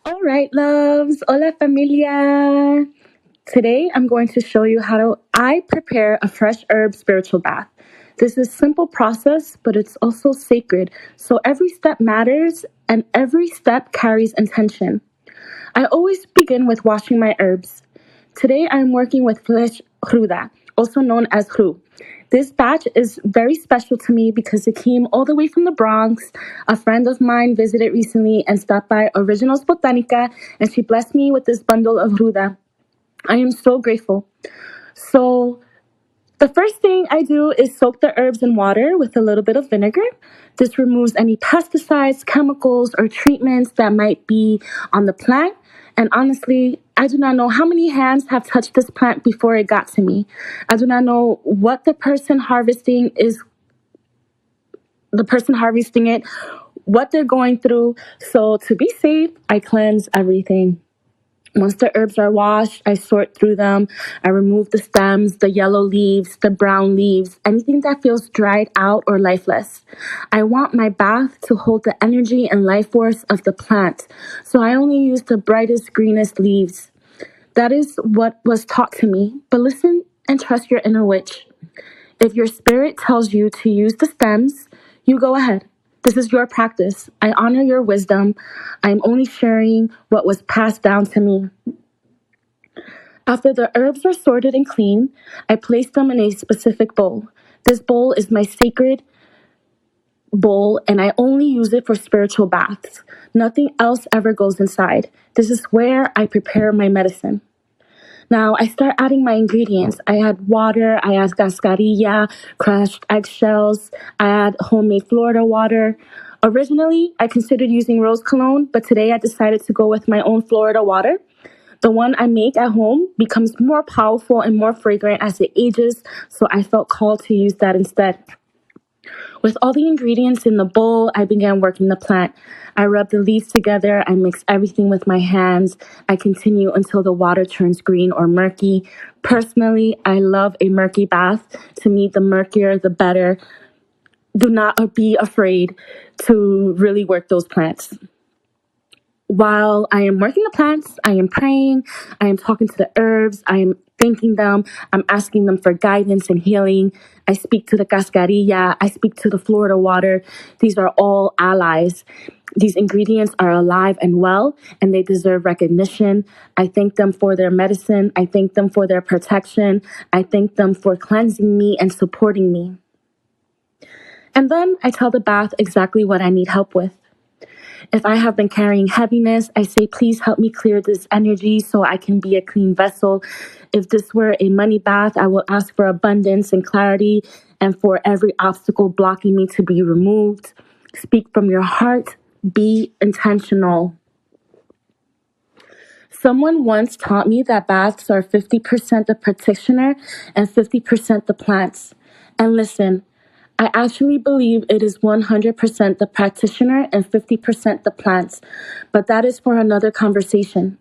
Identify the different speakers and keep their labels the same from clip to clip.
Speaker 1: All right, loves. Hola Familia. Today I'm going to show you how I prepare a fresh herb spiritual bath. This is a simple process, but it's also sacred. So every step matters and every step carries intention. I always begin with washing my herbs. Today I'm working with flesh cruda, also known as hru. This batch is very special to me because it came all the way from the Bronx. A friend of mine visited recently and stopped by Originals Botanica, and she blessed me with this bundle of ruda. I am so grateful. So the first thing I do is soak the herbs in water with a little bit of vinegar. This removes any pesticides, chemicals, or treatments that might be on the plant. And honestly, I do not know how many hands have touched this plant before it got to me. I do not know what the person harvesting it, what they're going through. So to be safe, I cleanse everything. Once the herbs are washed, I sort through them. I remove the stems, the yellow leaves, the brown leaves, anything that feels dried out or lifeless. I want my bath to hold the energy and life force of the plant, so I only use the brightest, greenest leaves. That is what was taught to me, but listen and trust your inner witch. If your spirit tells you to use the stems, you go ahead. This is your practice. I honor your wisdom. I'm only sharing what was passed down to me. After the herbs are sorted and cleaned, I place them in a specific bowl. This bowl is my sacred bowl, and I only use it for spiritual baths. Nothing else ever goes inside. This is where I prepare my medicine. Now I start adding my ingredients. I add water, I add cascarilla, crushed eggshells, I add homemade Florida water. Originally, I considered using rose cologne, but today I decided to go with my own Florida water. The one I make at home becomes more powerful and more fragrant as it ages, so I felt called to use that instead. With all the ingredients in the bowl, I began working the plant. I rub the leaves together, I mix everything with my hands. I continue until the water turns green or murky. Personally, I love a murky bath. To me, the murkier, the better. Do not be afraid to really work those plants. While I am working the plants, I am praying, I am talking to the herbs, I am thanking them, I'm asking them for guidance and healing. I speak to the cascarilla, I speak to the Florida water. These are all allies. These ingredients are alive and well, and they deserve recognition. I thank them for their medicine. I thank them for their protection. I thank them for cleansing me and supporting me. And then I tell the bath exactly what I need help with. If I have been carrying heaviness, I say, please help me clear this energy so I can be a clean vessel. If this were a money bath, I will ask for abundance and clarity and for every obstacle blocking me to be removed. Speak from your heart. Be intentional. Someone once taught me that baths are 50% the practitioner and 50% the plants. And listen, I actually believe it is 100% the practitioner and 50% the plants, but that is for another conversation.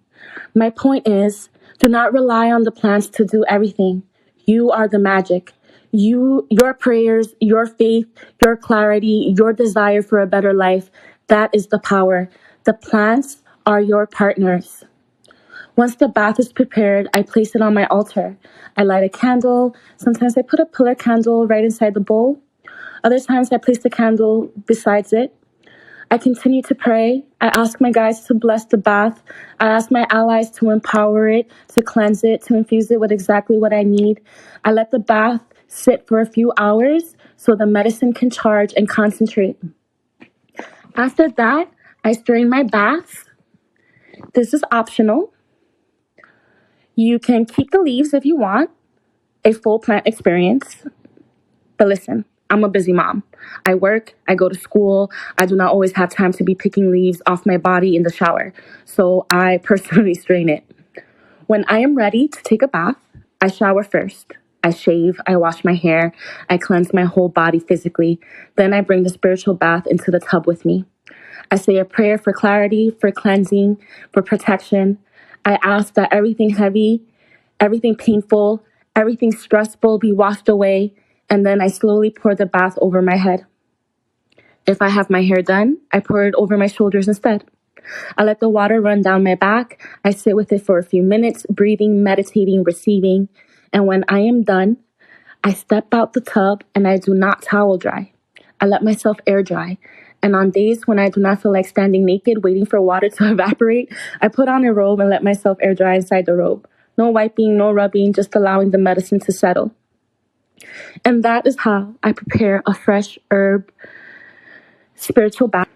Speaker 1: My point is, do not rely on the plants to do everything. You are the magic. Your prayers, your faith, your clarity, your desire for a better life, that is the power. The plants are your partners. Once the bath is prepared, I place it on my altar. I light a candle. Sometimes I put a pillar candle right inside the bowl. Other times I place the candle besides it. I continue to pray. I ask my guides to bless the bath. I ask my allies to empower it, to cleanse it, to infuse it with exactly what I need. I let the bath sit for a few hours so the medicine can charge and concentrate. After that, I strain my bath. This is optional. You can keep the leaves if you want, a full plant experience. But listen, I'm a busy mom. I work, I go to school. I do not always have time to be picking leaves off my body in the shower. So I personally strain it. When I am ready to take a bath, I shower first. I shave, I wash my hair, I cleanse my whole body physically. Then I bring the spiritual bath into the tub with me. I say a prayer for clarity, for cleansing, for protection. I ask that everything heavy, everything painful, everything stressful be washed away, and then I slowly pour the bath over my head. If I have my hair done, I pour it over my shoulders instead. I let the water run down my back. I sit with it for a few minutes, breathing, meditating, receiving. And when I am done, I step out the tub and I do not towel dry. I let myself air dry. And on days when I do not feel like standing naked, waiting for water to evaporate, I put on a robe and let myself air dry inside the robe. No wiping, no rubbing, just allowing the medicine to settle. And that is how I prepare a fresh herb spiritual bath.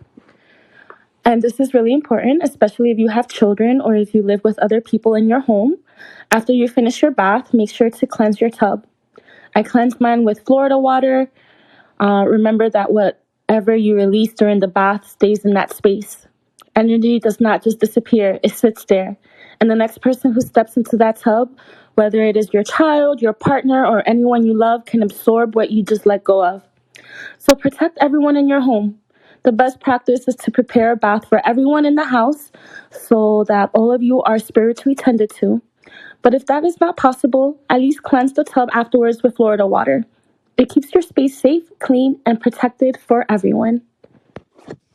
Speaker 1: And this is really important, especially if you have children or if you live with other people in your home. After you finish your bath, make sure to cleanse your tub. I cleanse mine with Florida water. Remember that whatever you release during the bath stays in that space. Energy does not just disappear, it sits there. And the next person who steps into that tub, whether it is your child, your partner, or anyone you love, can absorb what you just let go of. So protect everyone in your home. The best practice is to prepare a bath for everyone in the house so that all of you are spiritually tended to. But if that is not possible, at least cleanse the tub afterwards with Florida water. It keeps your space safe, clean, and protected for everyone.